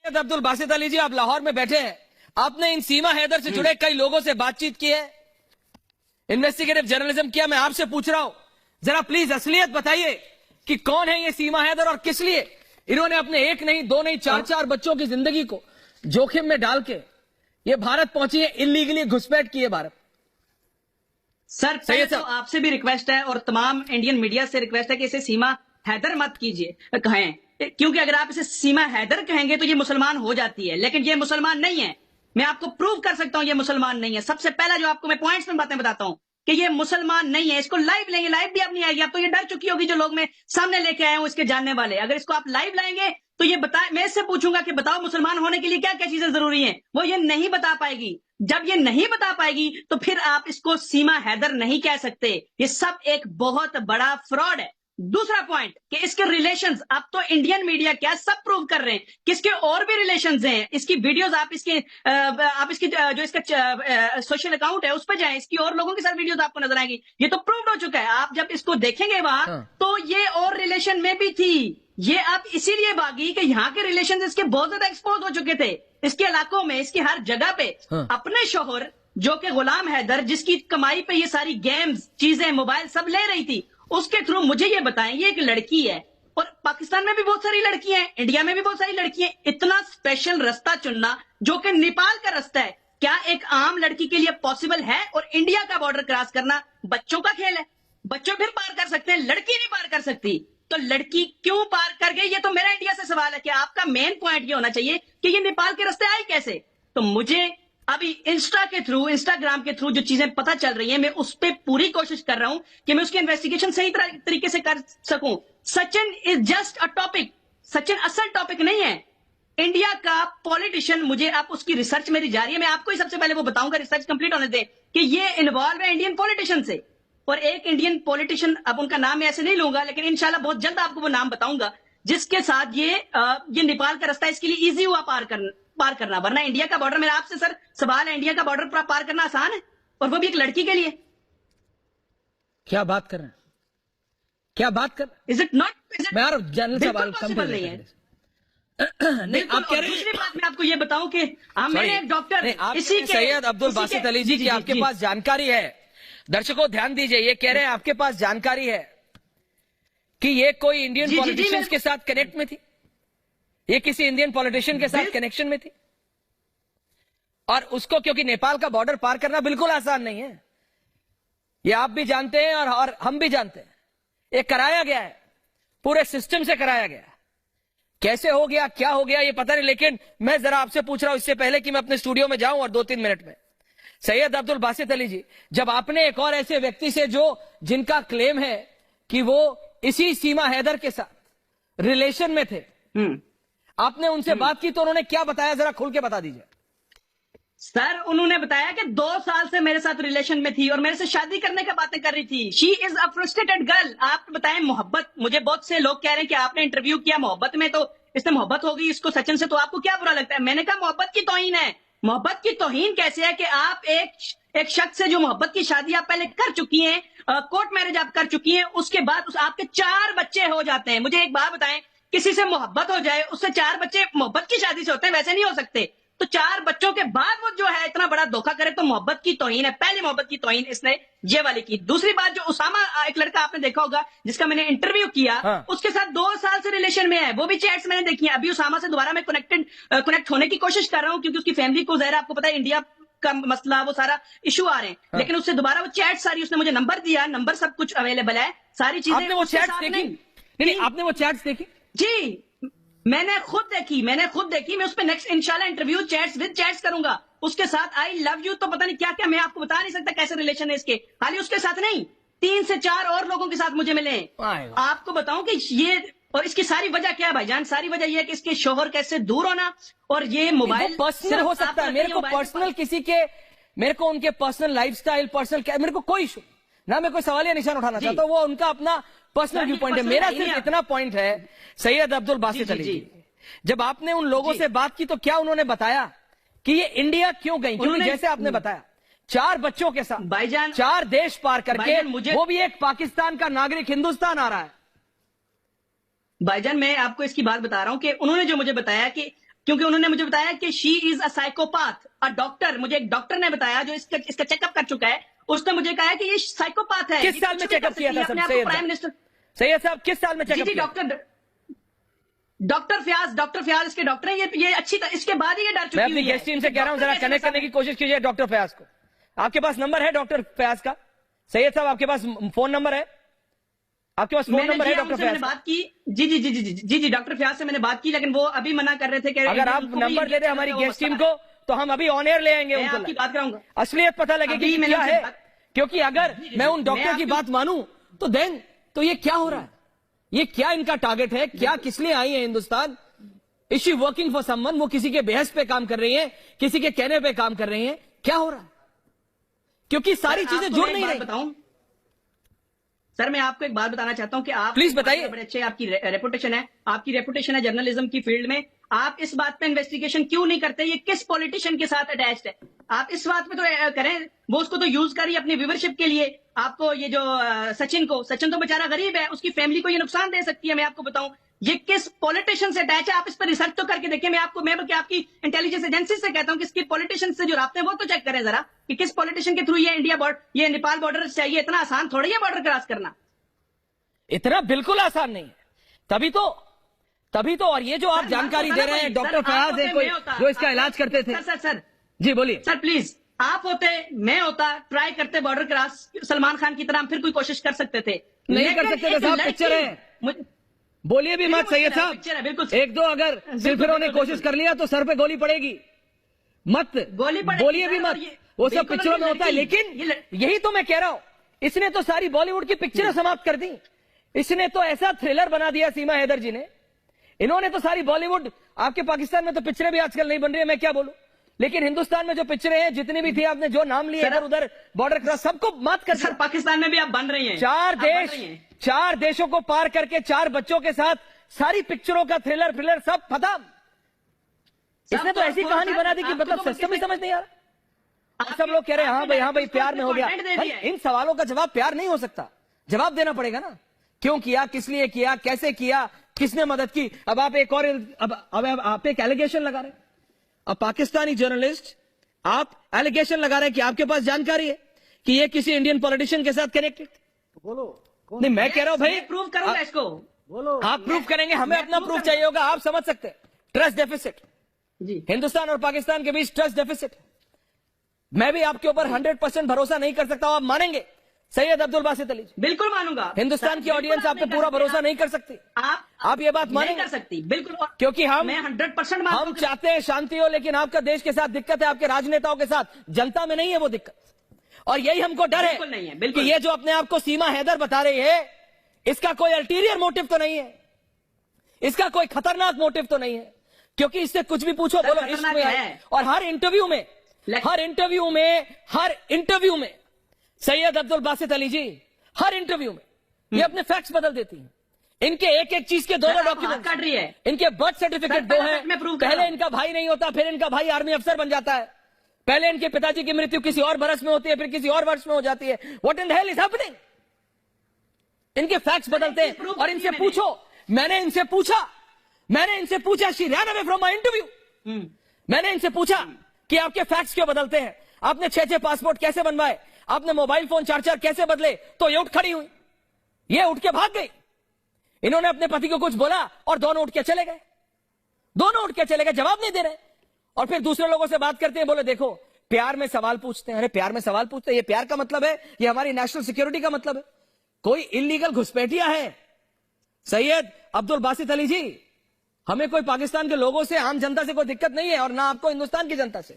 अब्दुल बासित अली जी, आप लाहौर में बैठे हैं, आपने इन सीमा हैदर से जुड़े कई लोगों से बातचीत की है, इन्वेस्टिगेटिव जर्नलिज्म किया। मैं आपसे पूछ रहा हूं, जरा प्लीज असलियत बताइए कि कौन है ये सीमा हैदर और किस लिए इन्होंने अपने एक नहीं, दो नहीं, चार बच्चों की जिंदगी को जोखिम में डाल के ये भारत पहुंची है, इलीगली घुसपैठ की है भारत। सर पहले तो आपसे भी रिक्वेस्ट है और तमाम इंडियन मीडिया से रिक्वेस्ट है कि इसे सीमा हैदर मत कीजिए, कहें, क्योंकि अगर आप इसे सीमा हैदर कहेंगे तो ये मुसलमान हो जाती है, लेकिन ये मुसलमान नहीं है। मैं आपको प्रूव कर सकता हूं ये मुसलमान नहीं है। सबसे पहला जो आपको मैं पॉइंट्स में बातें बताता हूं कि ये मुसलमान नहीं है। इसको लाइव लेंगे, लाइव भी अब नहीं आएगी, अब तो ये डर चुकी होगी जो लोग मैं सामने लेके आया हूं इसके जानने वाले। अगर इसको आप लाइव लाएंगे तो ये बताए, मैं इससे पूछूंगा कि बताओ मुसलमान होने के लिए क्या क्या चीजें जरूरी हैं, वो ये नहीं बता पाएगी। जब ये नहीं बता पाएगी तो फिर आप इसको सीमा हैदर नहीं कह सकते। ये सब एक बहुत बड़ा फ्रॉड है। दूसरा पॉइंट कि इसके रिलेशंस, अब तो इंडियन मीडिया क्या सब प्रूव कर रहे हैं कि इसके और भी रिलेशंस हैं। इसकी वीडियोस आप इसकी जो इसका सोशल अकाउंट है उस पर जाएं, इसकी और लोगों के साथ वीडियोस आपको नजर आएंगी। ये तो प्रूव हो चुका है। आप जब इसको देखेंगे वहां तो ये और रिलेशन में भी थी। ये अब इसीलिए भागी कि यहाँ के रिलेशन इसके बहुत ज्यादा एक्सपोज हो चुके थे। इसके इलाकों में, इसकी हर जगह पे अपने शोहर जो कि गुलाम हैदर, जिसकी कमाई पे ये सारी गेम्स, चीजें, मोबाइल सब ले रही थी, उसके थ्रू मुझे ये बताएं, ये एक लड़की है और पाकिस्तान में भी बहुत सारी लड़कियां हैं, इंडिया में भी बहुत सारी लड़कियां हैं। इतना स्पेशल रास्ता चुनना जो कि नेपाल का रास्ता है, क्या एक आम लड़की के लिए पॉसिबल है? और इंडिया का बॉर्डर क्रॉस करना बच्चों का खेल है, बच्चों फिर पार कर सकते हैं, लड़की नहीं पार कर सकती। तो लड़की क्यों पार कर गई? ये तो मेरा इंडिया से सवाल है कि आपका मेन पॉइंट ये होना चाहिए कि ये नेपाल के रास्ते आई कैसे। तो मुझे अभी इंस्टाग्राम के थ्रू जो चीजें पता चल रही हैं, मैं उस पर पूरी कोशिश कर रहा हूं कि मैं उसकी इन्वेस्टिगेशन सही तरीके से कर सकूं। Sachin is just a topic, Sachin असल टॉपिक नहीं है। इंडिया का पॉलिटिशियन, मुझे आप उसकी रिसर्च मेरी जारी है, मैं आपको ही सबसे पहले वो बताऊंगा, रिसर्च कंप्लीट होने दे, कि ये इन्वॉल्व है इंडियन पॉलिटिशियन से। और एक इंडियन पॉलिटिशियन, अब उनका नाम मैं ऐसे नहीं लूंगा, लेकिन इंशाल्लाह बहुत जल्द आपको वो नाम बताऊंगा, जिसके साथ ये नेपाल का रास्ता इसके लिए इजी हुआ पार करना। वरना इंडिया का बॉर्डर, मेरा आपसे सर सवाल है, इंडिया का बॉर्डर पार करना आसान है, और वो भी एक लड़की के लिए। क्या बात कर रहे हैं, क्या बात कर, इज इट नॉट? मैं जनरल सवाल पॉसिबल नहीं है। नहीं, आप कह रहे हैं। दूसरी बात मैं आपको ये बताऊं कि मैंने एक डॉक्टर इसी के सैयद अब्दुल बासित अली जी की आपके पास जानकारी है, दर्शकों ध्यान दीजिए, ये कह रहे हैं आपके पास जानकारी है कि ये कोई इंडियन पॉलिटिशियंस के साथ कनेक्ट में थी, ये किसी इंडियन पॉलिटिशियन के साथ कनेक्शन में थी, और उसको, क्योंकि नेपाल का बॉर्डर पार करना बिल्कुल आसान नहीं है, ये आप भी जानते हैं और हम भी जानते हैं। ये कराया गया है, पूरे सिस्टम से कराया गया है। कैसे हो गया, क्या हो गया, ये पता नहीं, लेकिन मैं जरा आपसे पूछ रहा हूं, इससे पहले कि मैं अपने स्टूडियो में जाऊं और 2-3 मिनट में, सैयद अब्दुल बासित अली जी, जब आपने एक और ऐसे व्यक्ति से जिनका क्लेम है कि वो इसी सीमा हैदर के साथ रिलेशन में थे, आपने उनसे बात की तो उन्होंने क्या बताया, जरा खुल के बता दीजिए। सर उन्होंने बताया कि 2 साल से मेरे साथ रिलेशन में थी और मेरे से शादी करने की बातें कर रही थी। She is a frustrated girl. आप बताएं, मोहब्बत, मुझे बहुत से लोग कह रहे हैं कि आपने इंटरव्यू किया मोहब्बत में, तो इससे मोहब्बत हो गई इसको सचिन से, तो आपको क्या बुरा लगता है? मैंने कहा मोहब्बत की तौहीन है। मोहब्बत की तौहीन कैसे है कि आप एक शख्स से जो मोहब्बत की शादी आप पहले कर चुकी हैं, कोर्ट मैरिज आप कर चुकी हैं, उसके बाद आपके 4 बच्चे हो जाते हैं। मुझे एक बात बताएं, किसी से मोहब्बत हो जाए, उससे 4 बच्चे मोहब्बत की शादी से होते हैं, वैसे नहीं हो सकते। तो 4 बच्चों के बाद वो जो है इतना बड़ा धोखा करे, तो मोहब्बत की तौहीन है। पहली मोहब्बत की तौहीन इसने ये वाली की। दूसरी बात, जो उसामा, एक लड़का आपने देखा होगा जिसका मैंने इंटरव्यू किया, उसके साथ 2 साल से रिलेशन में है, वो भी चैट्स मैंने देखी है। अभी उसामा से दोबारा मैं कनेक्ट होने की कोशिश कर रहा हूं, क्योंकि उसकी फैमिली को, ज़ाहिर आपको पता है, इंडिया का मसला, वो सारा इशू आ रहे हैं, लेकिन उससे दोबारा वो चैट सारी, उसने मुझे नंबर दिया, नंबर सब कुछ अवेलेबल है, सारी चीजें। आपने वो चैट्स देखी? नहीं, आपने वो चैट्स देखी? जी, मैंने खुद देखी। मैं उस पर नेक्स्ट इंशाल्लाह इंटरव्यू चैट्स करूंगा उसके साथ। आई लव यू तो पता नहीं क्या क्या, मैं आपको बता नहीं सकता कैसे रिलेशन है इसके। खाली उसके साथ नहीं, 3 से 4 और लोगों के साथ मुझे मिले। आपको बताऊं कि ये, और इसकी सारी वजह क्या है भाईजान? सारी वजह ये है कि इसके शोहर कैसे दूर होना, और ये मोबाइल पर्सनल हो सकता है। मेरे को पर्सनल किसी के, मेरे को उनके पर्सनल लाइफस्टाइल, पर्सनल, मेरे को कोई इशू ना, मैं कोई सवाल या निशान उठाना चाहता हूं, वो उनका अपना पर्सनल व्यू पॉइंट है। मेरा सिर्फ इतना पॉइंट है, सैयद अब्दुल बासित अली जी, जब आपने उन लोगों से बात की तो क्या उन्होंने बताया कि ये इंडिया क्यों गई? क्योंकि जैसे आपने बताया, 4 बच्चों के साथ भाईजान 4 देश पार करके, वो भी एक पाकिस्तान का नागरिक हिंदुस्तान आ रहा है। भाईजान मैं आपको इसकी बात बता रहा हूं कि उन्होंने जो मुझे बताया कि क्योंकि उन्होंने मुझे बताया कि she is a psychopath. A doctor, मुझे एक डॉक्टर ने बताया जो इसका चेकअप कर चुका है, उसने मुझे कहा है कि ये साइकोपाथ है। किस साल में चेकअप किया था प्राइम मिनिस्टर? सैयद साहब किस साल में जी चेकअप जी, किया? डॉक्टर फयाज इसके डॉक्टर हैं। ये अच्छी इसके बाद ही ये डर मैं चुकी अपनी हुई है। गेस्ट टीम से कह रहा हूं जरा कनेक्ट करने की कोशिश कीजिए डॉक्टर फयाज को। आपके पास नंबर है डॉक्टर फयाज का? सैयद साहब आपके पास फोन नंबर है? आपके पास फोन नंबर है डॉक्टर फयाज? मैंने बात की जी डॉक्टर फयाज से मैंने बात की, लेकिन वो अभी मना कर रहे थे कि अगर आप नंबर दे दें हमारी गेस्ट टीम को तो हम अभी ऑन एयर ले आएंगे मैं उनको। आपकी बात कराऊंगा, असलियत पता लगेगी कि क्या है, क्योंकि अगर मैं उन डॉक्टर की आपकी- बात मानूं तो देन तो ये क्या हो रहा है, ये क्या इनका टारगेट है, क्या किस लिए आई है Hindustan? Is she working for someone? वो किसी के बेहस पे काम कर रही है, किसी के कहने पे काम कर रही है, क्या हो रहा है? क्योंकि सारी चीजें जुड़ नहीं रही। बताऊं सर, मैं आपको एक बात बताना चाहता हूं कि आप प्लीज बताइए। बड़े अच्छे आपकी रेपुटेशन है, आपकी रेपुटेशन है जर्नलिज्म की फील्ड में। आप इस बात पे इन्वेस्टिगेशन क्यों नहीं करते? ये किस पॉलिटिशियन के साथ अटैच्ड है? आप इस बात पे तो करें, वो उसको तो यूज करिए अपनी व्यूवरशिप के लिए। आपको ये जो सचिन तो बेचारा गरीब है, उसकी फैमिली को ये नुकसान दे सकती है। मैं आपको बताऊं ये किस पॉलिटिशियन से अटैच है, आप इस पर रिसर्च तो करके देखिए। मैं बल्कि आपकी इंटेलिजेंस एजेंसी से कहता हूं कि इसकी पॉलिटिशियन से जो रास्ते हैं वो तो चेक करें जरा, कि किस पॉलिटिशियन के थ्रू ये नेपाल बॉर्डर चाहिए। इतना आसान थोड़ी है बॉर्डर क्रॉस करना। इतना बिल्कुल आसान नहीं है। तभी तो और ये जो आप जानकारी दे रहे हैं, डॉक्टर फयाज है कोई जो इसका इलाज करते थे। सर जी बोलिए सर, प्लीज। आप होते, मैं होता, ट्राई करते बॉर्डर क्रॉस सलमान खान की तरह, हम फिर कोई कोशिश कर सकते थे। नहीं कर सकते थे साहब, पिक्चर है। बोलिए भी मत सैयद साहब, पिक्चर है, बिल्कुल। एक दो अगर सिर्फिरों ने कोशिश कर लिया तो सर पे गोली पड़ेगी। मत गोली पड़ेगी बोलिए भी सर, मत, और ये- वो सब बिल्कुल, पिक्चरों में और होता है। ये लेकिन यही तो मैं कह रहा हूं, इसने तो सारी बॉलीवुड की पिक्चरें समाप्त कर दी। इसने तो ऐसा थ्रिलर बना दिया सीमा हैदर जी ने। इन्होंने तो सारी बॉलीवुड, आपके पाकिस्तान में तो पिक्चरें भी आजकल नहीं बन रही है, मैं क्या बोलूं, लेकिन हिंदुस्तान में जो पिक्चरें हैं जितनी भी थी, आपने जो नाम लिए इधर उधर बॉर्डर क्रॉस, सबको मात कर सर पाकिस्तान में भी आप बन रही हैं। चार देशों को पार करके 4 बच्चों के साथ सारी पिक्चरों का थ्रिलर सब खत्म। इसने तो ऐसी कहानी बना दी कि मतलब सिस्टम ही समझ नहीं आ रहा। सब लोग कह रहे हैं हाँ भाई प्यार में हो गया। इन सवालों का जवाब प्यार नहीं हो सकता, जवाब देना पड़ेगा ना। क्यों किया, किस लिए किया, कैसे किया, किसने मदद की? अब आप एक और आप एक एलिगेशन लगा रहे हैं। अब पाकिस्तानी जर्नलिस्ट आप एलिगेशन लगा रहे हैं कि आपके पास जानकारी है कि ये किसी इंडियन पॉलिटिशियन के साथ कनेक्टेड। बोलो नहीं, मैं कह रहा हूं भाई प्रूव करूंगा इसको। बोलो। आप प्रूफ करेंगे, हमें अपना प्रूफ चाहिए होगा। आप समझ सकते हैं ट्रस्ट डेफिसिट, जी हिंदुस्तान और पाकिस्तान के बीच ट्रस्ट डेफिसिट। मैं भी आपके ऊपर 100% भरोसा नहीं कर सकता, आप मानेंगे सैयद अब्दुल बासित अली जी? बिल्कुल मानूंगा। हिंदुस्तान की ऑडियंस आप पे पूरा भरोसा नहीं कर सकती। आप ये बात नहीं मानेंगे? कर सकती, बिल्कुल। क्योंकि मैं 100% हम चाहते हैं शांति हो, लेकिन आपका देश के साथ दिक्कत है, आपके राजनेताओं के साथ, जनता में नहीं है वो दिक्कत। और यही हमको डर बिल्कुल नहीं है, है बिल्कुल। कि ये जो अपने आप को सीमा हैदर बता रही है, इसका कोई अल्टीरियर मोटिव तो नहीं है, इसका कोई खतरनाक मोटिव तो नहीं है। क्योंकि इससे कुछ भी पूछो, बोलो इश्क में है। और हर इंटरव्यू में सैयद अब्दुल बासित अली जी हर इंटरव्यू में ये अपने फैक्ट्स बदल देती हैं। इनके एक एक चीज के दोनों डॉक्यूमेंट काट रही है। इनके बर्थ सर्टिफिकेट दो हैं। पहले इनका भाई नहीं होता, फिर इनका भाई आर्मी अफसर बन जाता है। पहले इनके पिताजी की मृत्यु किसी और बरस में होती है, फिर किसी और वर्ष में हो जाती है। What in the hell is happening? इनके फैक्ट्स बदलते हैं। और इनसे पूछो, मैंने इनसे पूछा she ran away from my interview. मैंने इनसे पूछा कि आपके फैक्ट्स क्यों बदलते हैं? आपने 6 पासपोर्ट कैसे बनवाए? आपने मोबाइल फोन 4 कैसे बदले? तो ये उठ खड़ी हुई, ये उठ के भाग गई। इन्होंने अपने पति को कुछ बोला और दोनों उठ के चले गए, जवाब नहीं दे रहे। और फिर दूसरे लोगों से बात करते हैं, बोले देखो प्यार में सवाल पूछते हैं। अरे प्यार में सवाल पूछते हैं, ये प्यार का मतलब है? ये हमारी नेशनल सिक्योरिटी का मतलब है? कोई इलीगल घुसपैठिया है सैयद अब्दुल बासित अली जी। हमें कोई पाकिस्तान के लोगों से, आम जनता से कोई दिक्कत नहीं है, और ना आपको हिंदुस्तान की जनता से।